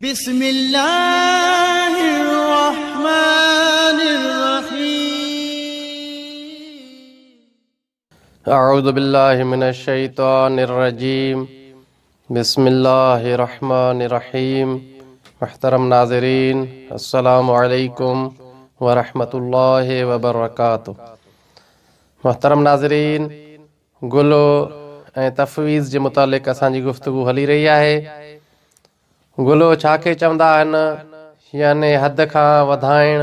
बिस्मिल्लाहिर्रहमानिर्रहीम। अऊज़ु बिल्लाहि मिनश्शैतानिर्रजीम। बिस्मिल्लाहिर्रहमानिर्रहीम। मुहतरम नाज़रीन, अस्सलामु अलैकुम वरहमतुल्लाहि वबरकातुहू। मुहतरम नाज़रीन, गुलो ऐं तफ़वीज़ जे मुतालिक़ असांजी गुफ़्तगू हली रही आहे। गुलो छाखे चवंदा आहिनि, याने हद खां वधाइण,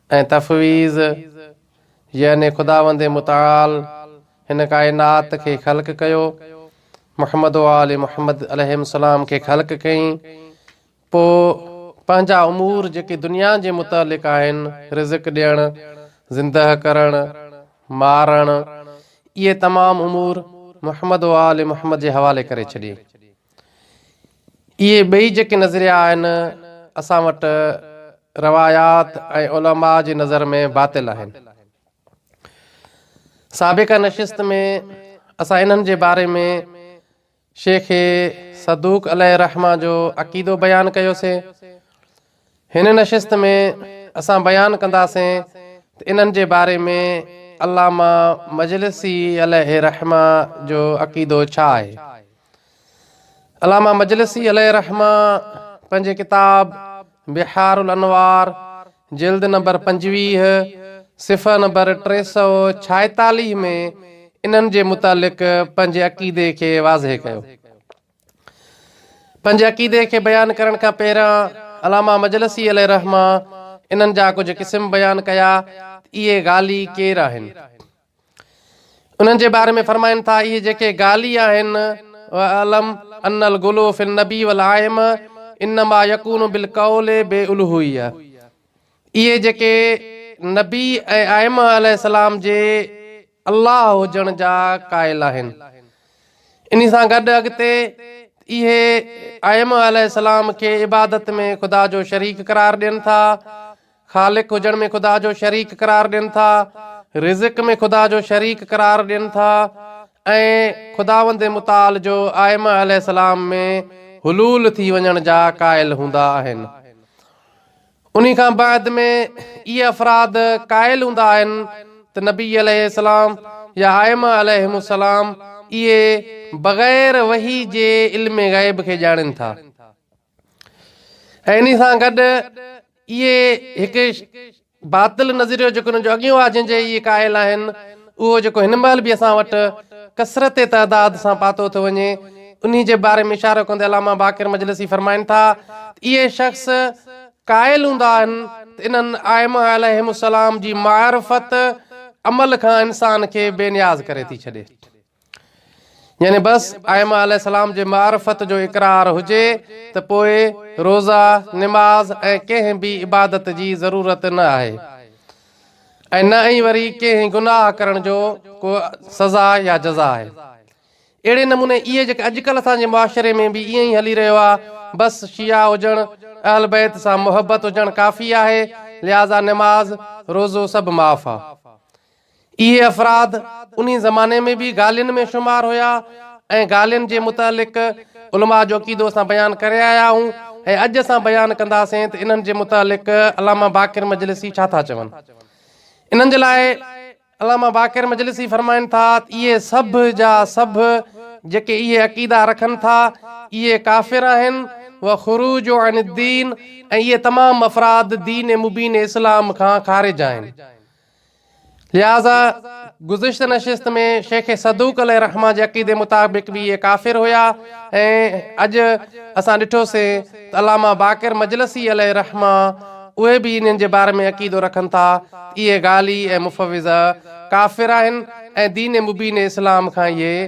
ऐं तफ़वीज़ याने ख़ुदावंदे मुताल हिन काइनात खे ख़ल्क़ कयो, मुहम्मद व आले मुहम्मद अलैहिस्सलाम खे ख़ल्क़ कयईं, पोइ पंहिंजा उमूर जेके दुनिया जे मुतालिक़ आहिनि, रिज़्क़ ॾियणु, ज़िंदह करणु, मारणु, इहे तमामु उमूर मुहम्मद व आले मुहम्मद जे हवाले करे छॾियईं। इहे ॿई जेके नज़रिया आहिनि असां वटि रवायात ऐं उलमा जी नज़र में बातिल आहिनि। साबिक़ा नशिस्त में असां इन्हनि जे बारे में शेख सदूक अलैहिर्रहमा जो अक़ीदो बयानु कयोसीं। हिन नशिस्त में असां बयानु कंदासीं त इन्हनि जे बारे में अल्लामा मजलिसी अलैहिर्रहमा जो अक़ीदो छा आहे। अल्लामा मजलिसी अलैहिर्रहमा पंहिंजे किताब बिहारुल अनवार जिल्द नंबर 25 सिफ़ा नंबर 346 में इन्हनि जे मुतालिक़ पंहिंजे अक़ीदे खे वाज़िह कयो। पंहिंजे अक़ीदे खे बयानु करण खां पहिरियां अल्लामा मजलिसी अलैहिर्रहमा इन्हनि जा कुझु क़िस्म बयानु कया। इहे गाली केरु आहिनि, उन्हनि जे बारे में फरमाइनि था, इहे जेके गाली आहिनि, अलम अन्नल गुलू फिन नबी वल आइम इन्नमा यकूनु बिल कौले बेउलुहिया। इहे जेके नबी ऐं आइम अलैहिस्सलाम जे अल्लाह हुजण जा क़ाइल आहिनि। इन सां गॾु अॻिते इहे आइम अलैहिस्सलाम खे इबादत में ख़ुदा जो शरीक करार ॾियनि था, ख़ालिक हुजण में ख़ुदा जो शरीक करार ॾियनि था, रिज़्क़ में ख़ुदा जो शरीक करार ॾियनि था, ऐं ख़ुदावंदे मुताल जो आइम अलैहिस्सलाम में हुलूल थी वञण जा क़ाइल हूंदा आहिनि। उन खां बाद में इहे अफ़राद क़ाइल हूंदा आहिनि त नबी अलैहिस्सलाम या आइम अलैहिस्सलाम इहे बग़ैर वही जे इल्म ग़ैब खे ॼाणनि था। ऐं इन सां गॾु इहे हिकु बातिल नज़रियो जेको हुनजो अॻियो आहे, जंहिंजे इहे क़ाइल आहिनि, उहो जेको हिन महिल बि असां वटि कसरत तइदाद सां पातो थो वञे, उन्ही जे बारे में इशारो कंदे अल्लामा बाक़िर मजलिसी फरमाइनि था, इहे शख़्स क़ाइल हूंदा आहिनि त इन्हनि आइम अलैहिस्सलाम जी मारिफत अमल खां इंसान खे बेनियाज़ करे थी छॾे। यानी बसि आइम अलैहिस्सलाम जे मारिफत जो इक़रार हुजे त पोइ रोज़ा, निमाज़ ऐं कंहिं बि इबादत जी ज़रूरत न आहे, ऐं न ई वरी कंहिं गुनाह करण जो को सज़ा या जज़ा आहे। अहिड़े नमूने इहे जेके अॼुकल्ह असांजे मुआशरे में बि ईअं ई हली रहियो आहे, बसि शिया हुजणु, अहल बैत सां मुहबत हुजणु काफ़ी आहे, लिहाज़ा निमाज़, रोज़ो सभु माफ़ आहे। इहे अफ़राद उन ज़माने में बि ॻाल्हियुनि में शुमार हुया, ऐं ॻाल्हियुनि जे मुतालिक़ उलमा जो अक़ीदो असां बयानु करे आया आहियूं, ऐं अॼु असां बयानु कंदासीं त इन्हनि जे मुतालिक़ अल्लामा बाक़िर मजलिसी छा था चवनि। इन्हनि जे लाइ अल्लामा बाक़िर मजलिसी फरमाइनि था, इहे सभु जा सभु जेके इहे अक़ीदा रखनि था, इहे काफ़िर आहिनि व ख़ुरूज अन दीन, ऐं इहे तमामु अफ़राद दीन मुबीन इस्लाम खां ख़ारिज आहिनि। लिहाज़ा गुज़िश्ता नशिस्त में शेख सदूक अलैहिर्रहमा जे अक़ीदे मुताबिक़ बि इहे काफ़िर हुया, ऐं अॼु असां ॾिठोसीं त अल्लामा बाक़िर मजलिसी अलैहिर्रहमा उहे बि इन्हनि जे बारे में अक़ीदो रखनि था, इहे गाली ऐं मुफ़विज़ काफ़िर आहिनि ऐं दीन मुबीन इस्लाम खां इहे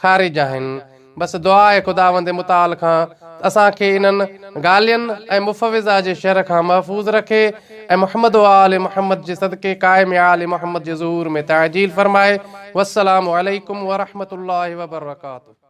ख़ारिज आहिनि। बसि दुआ आहे ख़ुदावंदे मुताल खां असांखे इन्हनि ॻाल्हियुनि ऐं मुफ़विज़ा जे शर खां महफ़ूज़ रखे, ऐं मुहम्मद व आले मुहम्मद जे सदक़े क़ाइम आले मुहम्मद जे ज़हूर में ताजील फरमाए। वस्सलामु अलैकुम व रहमतुल्लाहि व बरकातुहू।